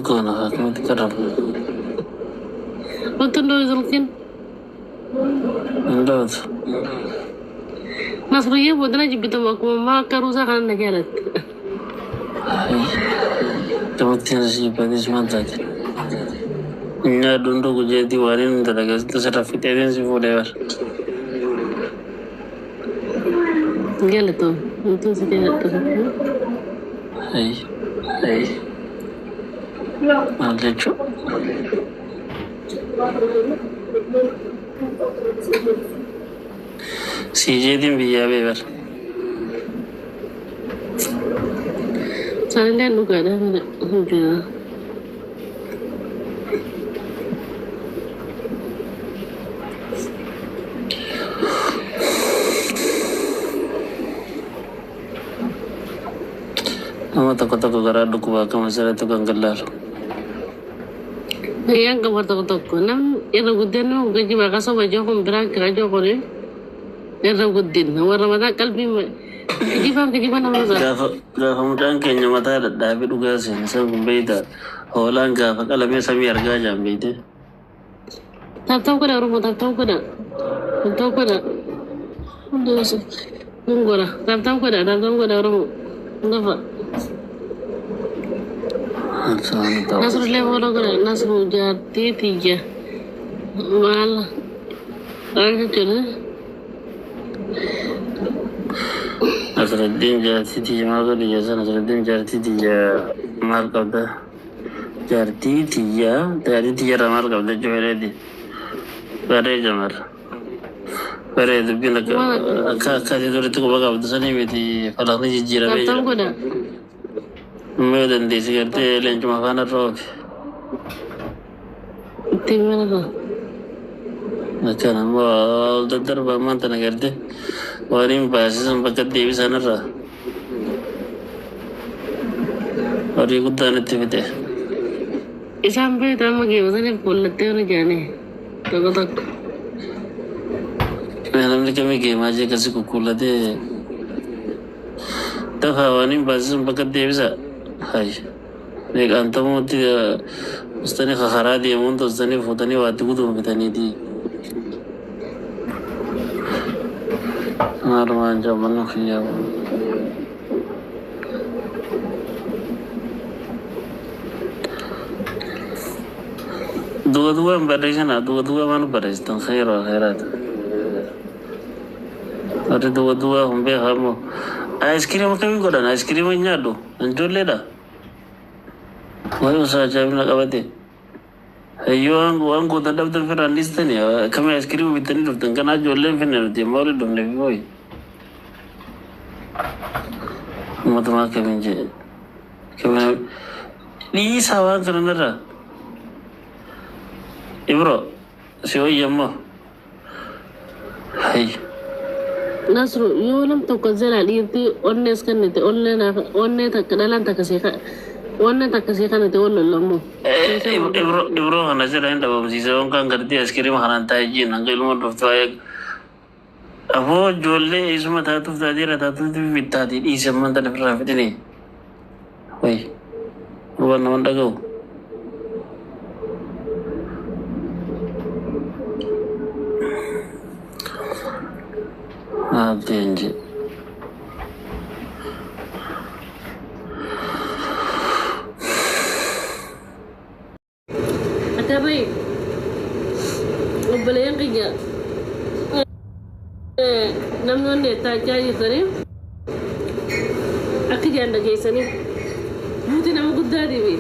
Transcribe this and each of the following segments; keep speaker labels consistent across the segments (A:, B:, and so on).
A: bukan aku kerap
B: Betul dong mungkin.
A: enggak
B: Nasruya buatnya jebit aku mama karusa kan negarat.
A: kamu tiada sih pada semangat nya dundu jadi warin talaga itu serta fitnya sih forever
B: Galat tuh, itu sih galat tuh.
A: hai lucu si jadi biaya beber
B: Soalnya lu gak ada udah.
A: nama takut gara duku baka masalah itu kan gelar
B: Yang kabar toko nam era gudden no gaji baka so bajo ko bra krajo ko re era guddin wara mata kalbi ma kaji ba na maza
A: gafa mutan kenya mata da dabi duga sai san gumbai da holan gafa kalame samiyar gaja bai dai
B: tahu ko da rumo tahu ko da udah sih tunggu lah tahu ko da rumo ngafa Nasru level ko Nasru jati 3 mal ada tuh
A: Nasruddin jati 3 maga dia Nasruddin jati 3 mal kauda jati 3 dari 3 ramal kauda joere di bare jamar bare itu bina ka di dulu itu baga kauda sani beti falakni jijira be
B: tahu ko da
A: medan di sigarte len cuma kana rob
B: timena ko
A: nakana mo dadar ba man tan garte warim basi sampakat devi sanara और ये कुत्ता ने तिबते
B: sampai tamu ke wasane pollate ora jane to
A: मैंने कभी गेम आज कैसे कुकुला दे तो हवानी बस पकड़ दे bisa hai एक अंत में होती उसने खखरा दिया मुन तो उसने फोटनी वाती को तो बतानी थी हमारा जमाना मनु खिया dua beres na dua mana beres tang khairat ada dua humbe hamo ice cream kami godan ice cream nya do anjole da wai usa jabi na kabate ayo ang godan da dar fer list ne kami ice cream bitani do tan kana jolle fene de mawle dum ne boy matma kami je kami ni sawa karnara Ibro, siapa yang mau? Hai.
B: Nasru, yolam to kazela dirti onnes kan nete onne takadalan takasika onne takasika nete onne lomo.
A: Ibro hana zela inda bam sisa on kan gardi askiri mahanan taji nangal mo dofta yak. Abo jolle isma tatu tadira tatu bitadi isma man tan rafitini. Woi. Bukan nanda kau. Atenji.
B: Ada baik. Boleh yang kerja. Namun dia tak jadi tadi. Aku jangan lagi sini. Mungkin nama gudda dewi.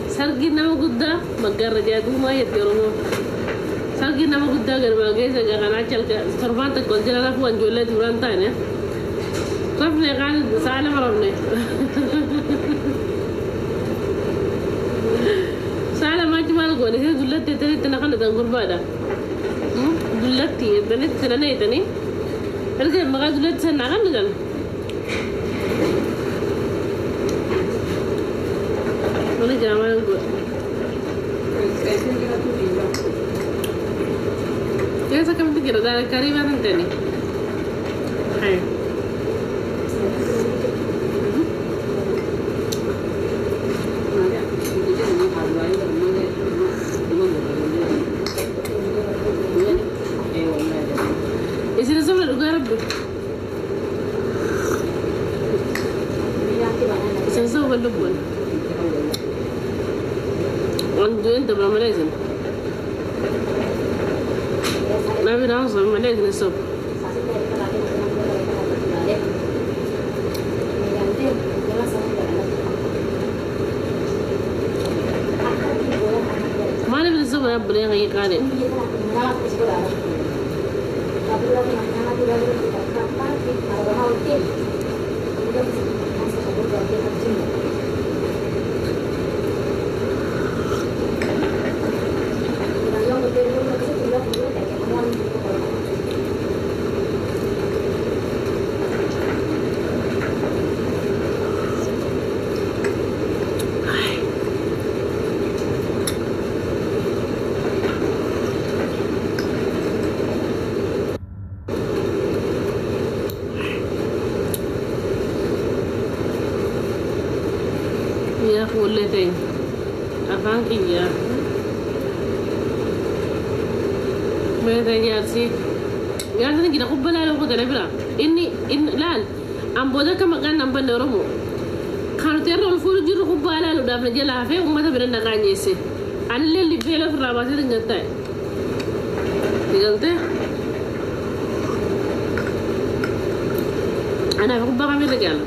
B: Sargi nama gudda. Magar raja tu mayat orang. Sargi nama gudda agar bagai sejarah acel ke sorban tak kau jalan aku anjulah duran tan ya. Kau punya kan salah malam ni. Salah macam mana kau ni? Dulat tadi tanah kan datang kurbada. Dulat tiada tadi tanah ni tadi. Erga maga dulat sana kan kan. Mana jaman kau? Ya sekarang tu kira dah kari mana tadi? Hai. عنده أنت بالملازم ما بنوصل بالملازم الصبح ما نبي الصبح يا بلي غير قارئ يا خولتين أفانك يا ماذا يارسي يارسي كده قبلا لو قدر بلا إن لا أم بودا كما كان نم بنورمو كانوا تيرو الفول جرو قبلا لو دافن جلا في أمة برنا كانيسي أنا اللي بيلا في الرابطة تنقطع تقولته أنا في قبلا من رجال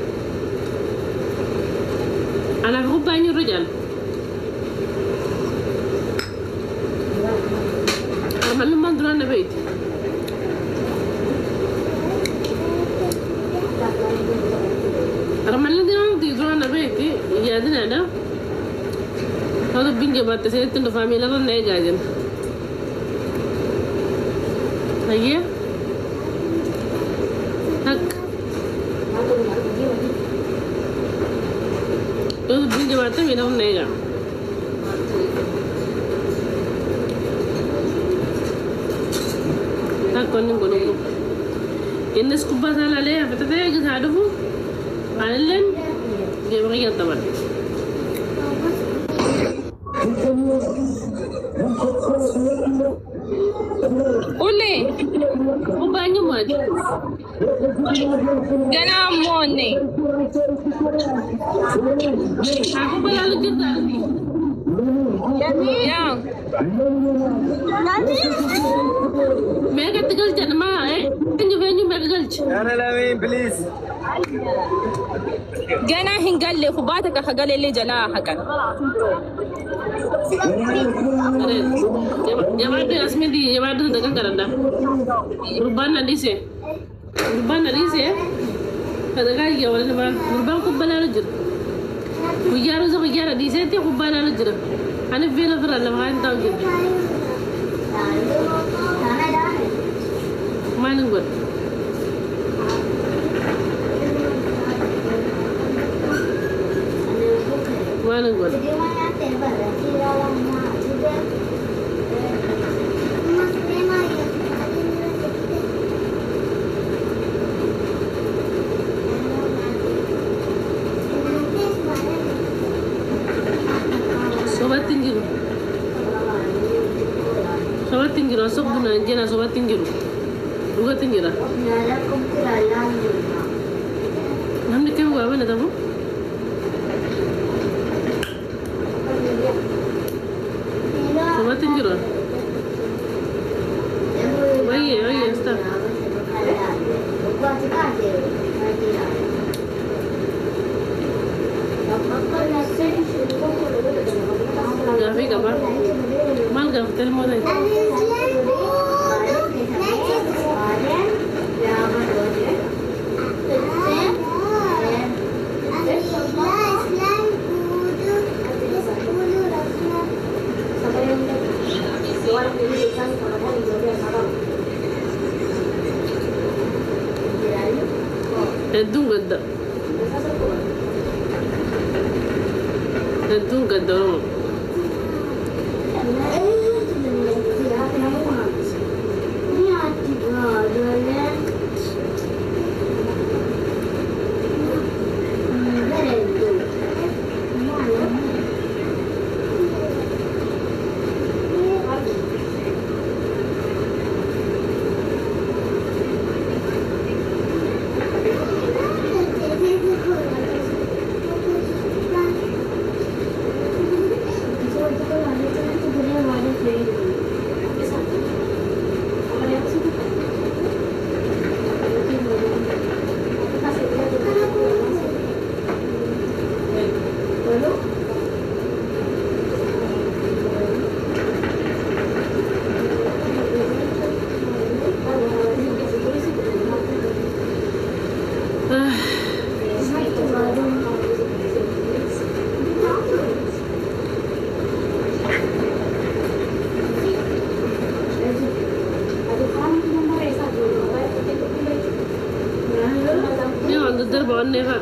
B: أنا في قبلا من رجال أرمل من دون بيت أرمل من دون بيت يا دنا ده هذا بينجا بات سيد تندو فاميلا ده نيجا جن هيا هك هذا بينجا بات ميلا نيجا كوني نقولوا الناس كبار عليها فتتاجي تعرفوا علن جمعية طبعا
C: قولي
B: وبانيو ماجي
C: جنا موني
B: aku belalu kita
C: yang
B: mereka tinggal jangan mah venue mereka tinggal
D: أنا لامين بليز
C: جنا هنقلي خباتك خقلي اللي جلا حقا
B: jamaah itu asmi di jamaah itu dagang karanda urban nanti sih ada kali ya orang mana urban kubala lajur kujaru so kujaru di sini kubala lajur ane vela vela lah main tahu gitu mana buat sobat tinggi rasuk bunan jena sobat tinggi juga tinggi lah namanya kamu apa nih tamu sobat tinggi lah bayi stop Gavi kabar mal gavi telmo deh Edung gada orang nefa.